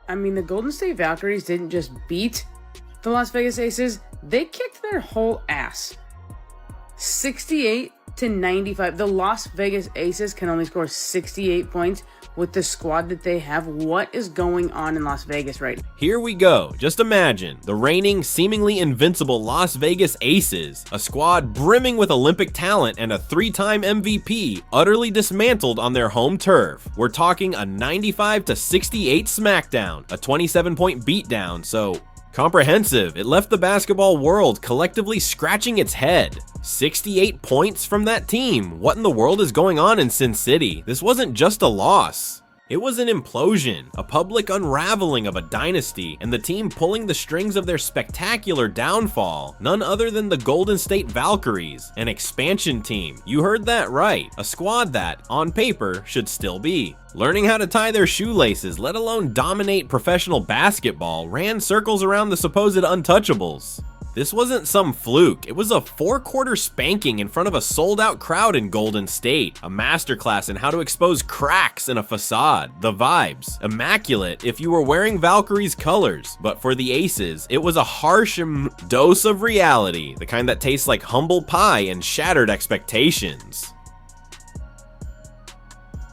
I mean, the Golden State Valkyries didn't just beat the Las Vegas Aces, they kicked their whole ass. 68-95. The Las Vegas Aces can only score 68 points with the squad that they have. What is going on in Las Vegas right now? Here we go. Just imagine the reigning, seemingly invincible Las Vegas Aces, a squad brimming with Olympic talent and a 3-time MVP, utterly dismantled on their home turf. We're talking a 95-68 smackdown, a 27-point beatdown, so comprehensive. It left the basketball world collectively scratching its head. 68 points from that team. What in the world is going on in Sin City? This wasn't just a loss. It was an implosion, a public unraveling of a dynasty, and the team pulling the strings of their spectacular downfall. None other than the Golden State Valkyries, an expansion team. You heard that right. A squad that, on paper, should still be learning how to tie their shoelaces, let alone dominate professional basketball, ran circles around the supposed untouchables. This wasn't some fluke, it was a 4-quarter spanking in front of a sold-out crowd in Golden State, a masterclass in how to expose cracks in a facade, the vibes, immaculate if you were wearing Valkyries colors, but for the Aces, it was a harsh dose of reality, the kind that tastes like humble pie and shattered expectations.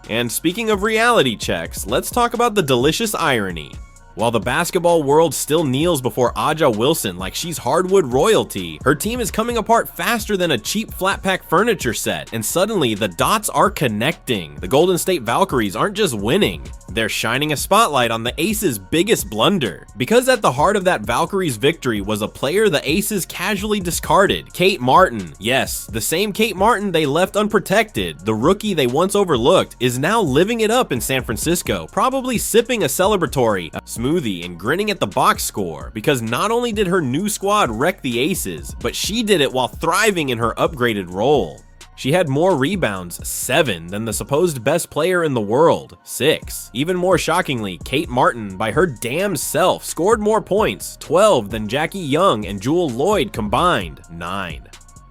And speaking of reality checks, let's talk about the delicious irony. While the basketball world still kneels before A'ja Wilson like she's hardwood royalty, her team is coming apart faster than a cheap flat pack furniture set, and suddenly the dots are connecting. The Golden State Valkyries aren't just winning, they're shining a spotlight on the Aces' biggest blunder. Because at the heart of that Valkyries victory was a player the Aces casually discarded, Kate Martin. Yes, the same Kate Martin they left unprotected, the rookie they once overlooked, is now living it up in San Francisco, probably sipping a celebratory smoothie and grinning at the box score, because not only did her new squad wreck the Aces, but she did it while thriving in her upgraded role. She had more rebounds, 7, than the supposed best player in the world, 6. Even more shockingly, Kate Martin, by her damn self, scored more points, 12, than Jackie Young and Jewel Lloyd combined, 9.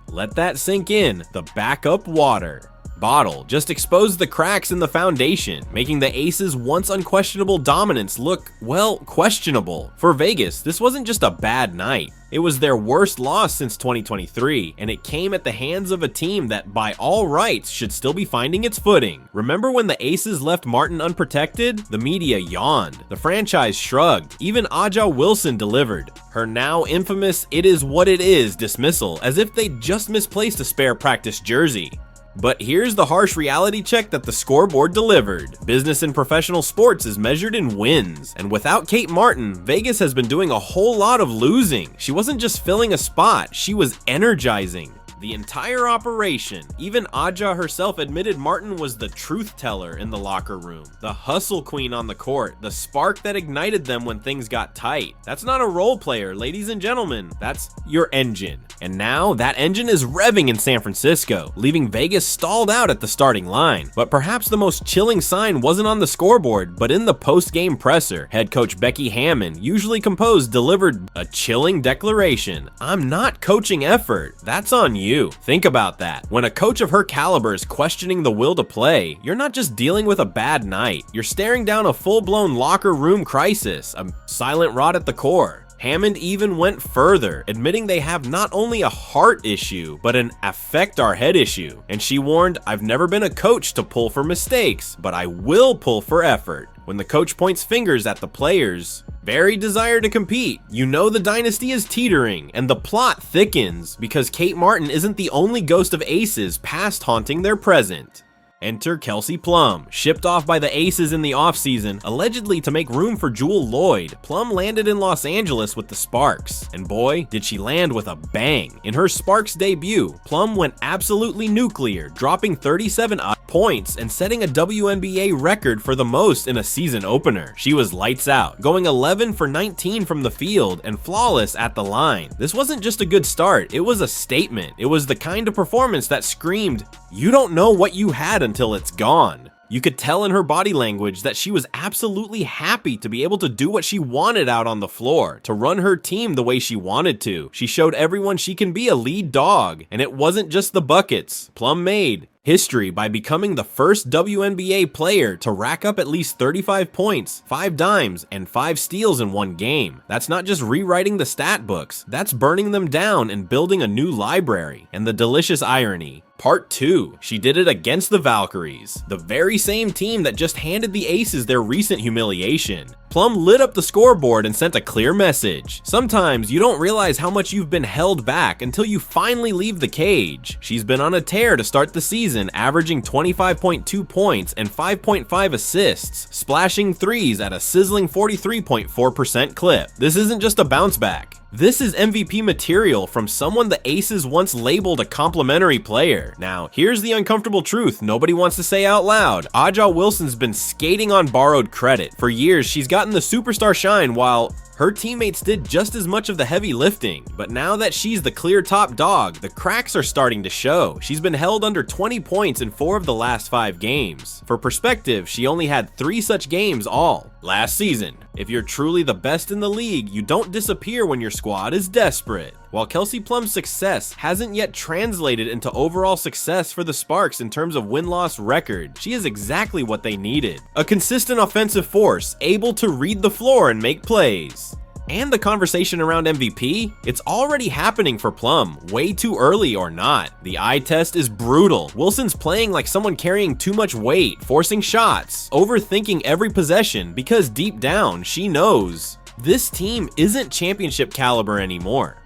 Let that sink in, the backup water bottle just exposed the cracks in the foundation, making the Aces' once unquestionable dominance look, well, questionable. For Vegas, this wasn't just a bad night. It was their worst loss since 2023, and it came at the hands of a team that, by all rights, should still be finding its footing. Remember when the Aces left Martin unprotected? The media yawned. The franchise shrugged. Even A'ja Wilson delivered. Her now infamous "it is what it is" dismissal, as if they'd just misplaced a spare practice jersey. But here's the harsh reality check that the scoreboard delivered. Business in professional sports is measured in wins, and without Kate Martin, Vegas has been doing a whole lot of losing. She wasn't just filling a spot, she was energizing the entire operation. Even A'ja herself admitted Martin was the truth teller in the locker room, the hustle queen on the court, the spark that ignited them when things got tight. That's not a role player, ladies and gentlemen, that's your engine. And now that engine is revving in San Francisco, leaving Vegas stalled out at the starting line. But perhaps the most chilling sign wasn't on the scoreboard, but in the post-game presser. Head coach Becky Hammon, usually composed, delivered a chilling declaration. "I'm not coaching effort. That's on you." Think about that. When a coach of her caliber is questioning the will to play, you're not just dealing with a bad night. You're staring down a full-blown locker room crisis, a silent rot at the core. Hammond even went further, admitting they have not only a heart issue, but an affect our head issue. And she warned, "I've never been a coach to pull for mistakes, but I will pull for effort." When the coach points fingers at the players' very desire to compete, you know the dynasty is teetering, and the plot thickens, because Kate Martin isn't the only ghost of Aces past haunting their present. Enter Kelsey Plum, shipped off by the Aces in the offseason, allegedly to make room for Jewel Lloyd. Plum landed in Los Angeles with the Sparks, and boy, did she land with a bang. In her Sparks debut, Plum went absolutely nuclear, dropping 37 points and setting a WNBA record for the most in a season opener. She was lights out, going 11 for 19 from the field and flawless at the line. This wasn't just a good start, it was a statement. It was the kind of performance that screamed, "You don't know what you had until it's gone." You could tell in her body language that she was absolutely happy to be able to do what she wanted out on the floor, to run her team the way she wanted to. She showed everyone she can be a lead dog, and it wasn't just the buckets. Plum made history by becoming the first WNBA player to rack up at least 35 points, 5 dimes, and 5 steals in one game. That's not just rewriting the stat books, that's burning them down and building a new library. And the delicious irony. Part 2. She did it against the Valkyries, the very same team that just handed the Aces their recent humiliation. Plum lit up the scoreboard and sent a clear message. Sometimes you don't realize how much you've been held back until you finally leave the cage. She's been on a tear to start the season, averaging 25.2 points and 5.5 assists, splashing threes at a sizzling 43.4% clip. This isn't just a bounce back. This is MVP material from someone the Aces once labeled a complimentary player. Now, here's the uncomfortable truth nobody wants to say out loud. A'ja Wilson's been skating on borrowed credit. For years, she's gotten the superstar shine while her teammates did just as much of the heavy lifting, but now that she's the clear top dog, the cracks are starting to show. She's been held under 20 points in 4 of the last 5 games. For perspective, she only had 3 such games all last season. If you're truly the best in the league, you don't disappear when your squad is desperate. While Kelsey Plum's success hasn't yet translated into overall success for the Sparks in terms of win-loss record, she is exactly what they needed. A consistent offensive force, able to read the floor and make plays. And the conversation around MVP? It's already happening for Plum, way too early or not. The eye test is brutal. Wilson's playing like someone carrying too much weight, forcing shots, overthinking every possession because deep down, she knows this team isn't championship caliber anymore.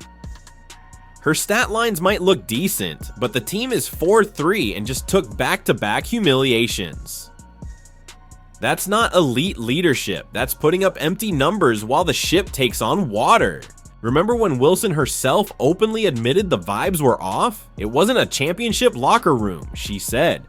Her stat lines might look decent, but the team is 4-3 and just took back-to-back humiliations. That's not elite leadership, that's putting up empty numbers while the ship takes on water. Remember when Wilson herself openly admitted the vibes were off? It wasn't a championship locker room, she said.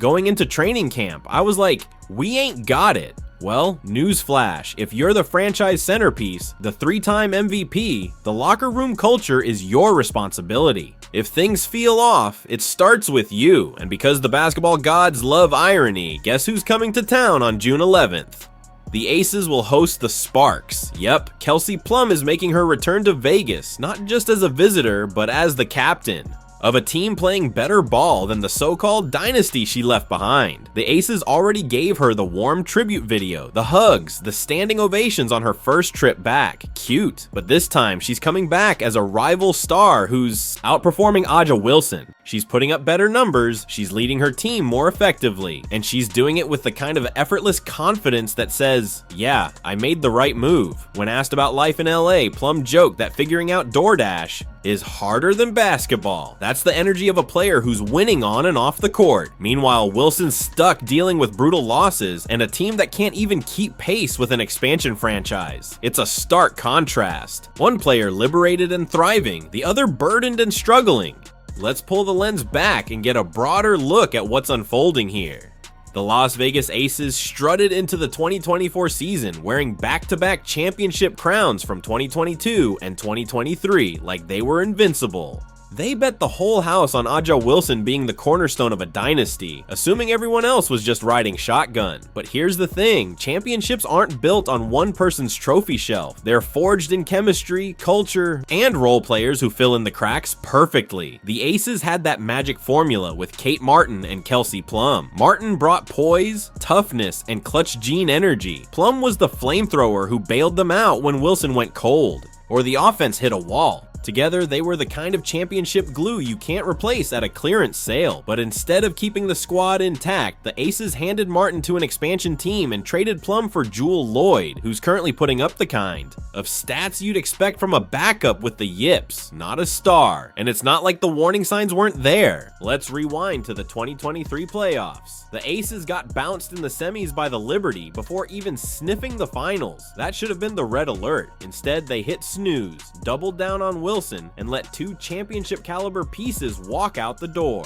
Going into training camp, I was like, we ain't got it. Well, newsflash, if you're the franchise centerpiece, the 3-time MVP, the locker room culture is your responsibility. If things feel off, it starts with you, and because the basketball gods love irony, guess who's coming to town on June 11th? The Aces will host the Sparks. Yep, Kelsey Plum is making her return to Vegas, not just as a visitor, but as the captain of a team playing better ball than the so-called dynasty she left behind. The Aces already gave her the warm tribute video, the hugs, the standing ovations on her first trip back. Cute. But this time, she's coming back as a rival star who's outperforming A'ja Wilson. She's putting up better numbers, she's leading her team more effectively, and she's doing it with the kind of effortless confidence that says, yeah, I made the right move. When asked about life in LA, Plum joked that figuring out DoorDash is harder than basketball. That's the energy of a player who's winning on and off the court. Meanwhile, Wilson's stuck dealing with brutal losses and a team that can't even keep pace with an expansion franchise. It's a stark contrast. One player liberated and thriving, the other burdened and struggling. Let's pull the lens back and get a broader look at what's unfolding here. The Las Vegas Aces strutted into the 2024 season wearing back-to-back championship crowns from 2022 and 2023 like they were invincible. They bet the whole house on A'ja Wilson being the cornerstone of a dynasty, assuming everyone else was just riding shotgun. But here's the thing, championships aren't built on one person's trophy shelf. They're forged in chemistry, culture, and role players who fill in the cracks perfectly. The Aces had that magic formula with Kate Martin and Kelsey Plum. Martin brought poise, toughness, and clutch gene energy. Plum was the flamethrower who bailed them out when Wilson went cold, or the offense hit a wall. Together, they were the kind of championship glue you can't replace at a clearance sale. But instead of keeping the squad intact, the Aces handed Martin to an expansion team and traded Plum for Jewel Lloyd, who's currently putting up the kind of stats you'd expect from a backup with the yips, not a star. And it's not like the warning signs weren't there. Let's rewind to the 2023 playoffs. The Aces got bounced in the semis by the Liberty before even sniffing the finals. That should have been the red alert. Instead, they hit snooze, doubled down on Wilson, and let 2 championship caliber pieces walk out the door.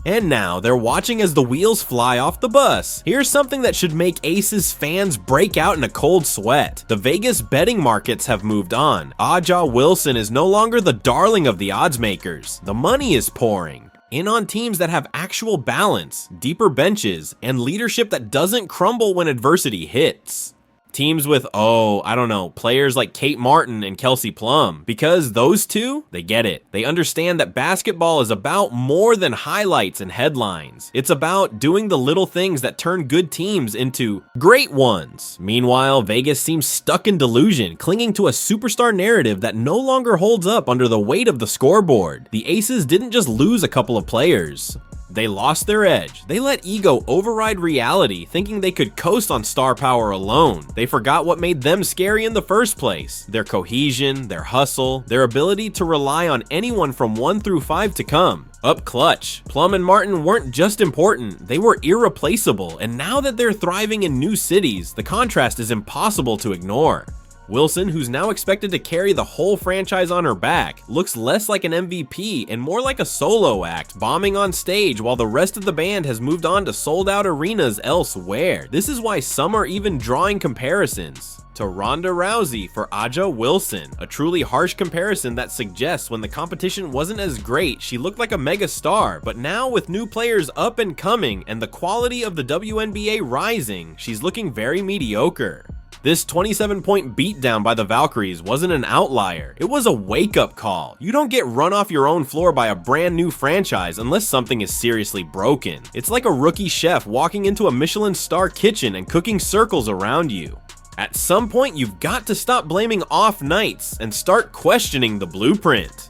And now they're watching as the wheels fly off the bus. Here's something that should make Aces fans break out in a cold sweat. The Vegas betting markets have moved on. A'ja Wilson is no longer the darling of the odds makers. The money is pouring in on teams that have actual balance, deeper benches, and leadership that doesn't crumble when adversity hits. Teams with, I don't know, players like Kate Martin and Kelsey Plum, because those two, they get it. They understand that basketball is about more than highlights and headlines. It's about doing the little things that turn good teams into great ones. Meanwhile, Vegas seems stuck in delusion, clinging to a superstar narrative that no longer holds up under the weight of the scoreboard. The Aces didn't just lose a couple of players. They lost their edge. They let ego override reality, thinking they could coast on star power alone. They forgot what made them scary in the first place: their cohesion, their hustle, their ability to rely on anyone from 1 through 5 to come up clutch. Plum and Martin weren't just important, they were irreplaceable, and now that they're thriving in new cities, the contrast is impossible to ignore. Wilson, who's now expected to carry the whole franchise on her back, looks less like an MVP and more like a solo act, bombing on stage while the rest of the band has moved on to sold-out arenas elsewhere. This is why some are even drawing comparisons to Ronda Rousey for Aja Wilson, a truly harsh comparison that suggests when the competition wasn't as great, she looked like a mega star, but now with new players up and coming and the quality of the WNBA rising, she's looking very mediocre. This 27-point beatdown by the Valkyries wasn't an outlier, it was a wake-up call. You don't get run off your own floor by a brand new franchise unless something is seriously broken. It's like a rookie chef walking into a Michelin star kitchen and cooking circles around you. At some point, you've got to stop blaming off nights and start questioning the blueprint.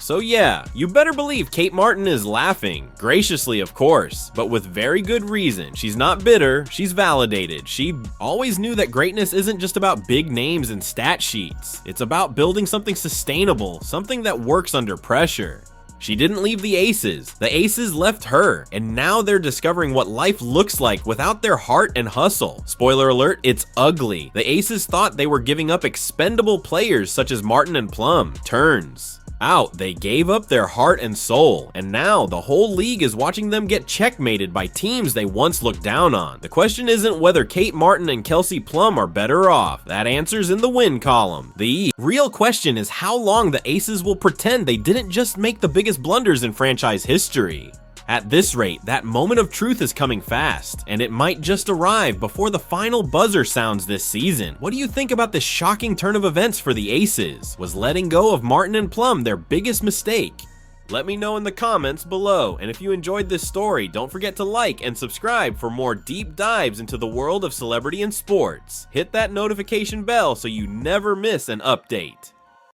So yeah, you better believe Kate Martin is laughing, graciously of course, but with very good reason. She's not bitter, she's validated. She always knew that greatness isn't just about big names and stat sheets. It's about building something sustainable, something that works under pressure. She didn't leave the Aces left her, and now they're discovering what life looks like without their heart and hustle. Spoiler alert, it's ugly. The Aces thought they were giving up expendable players such as Martin and Plum. Turns out they gave up their heart and soul, and now the whole league is watching them get checkmated by teams they once looked down on. The question isn't whether Kate Martin and Kelsey Plum are better off. That answer's in the win column. The real question is how long the Aces will pretend they didn't just make the biggest blunders in franchise history. At this rate, that moment of truth is coming fast, and it might just arrive before the final buzzer sounds this season. What do you think about this shocking turn of events for the Aces? Was letting go of Martin and Plum their biggest mistake? Let me know in the comments below, and if you enjoyed this story, don't forget to like and subscribe for more deep dives into the world of celebrity and sports. Hit that notification bell so you never miss an update.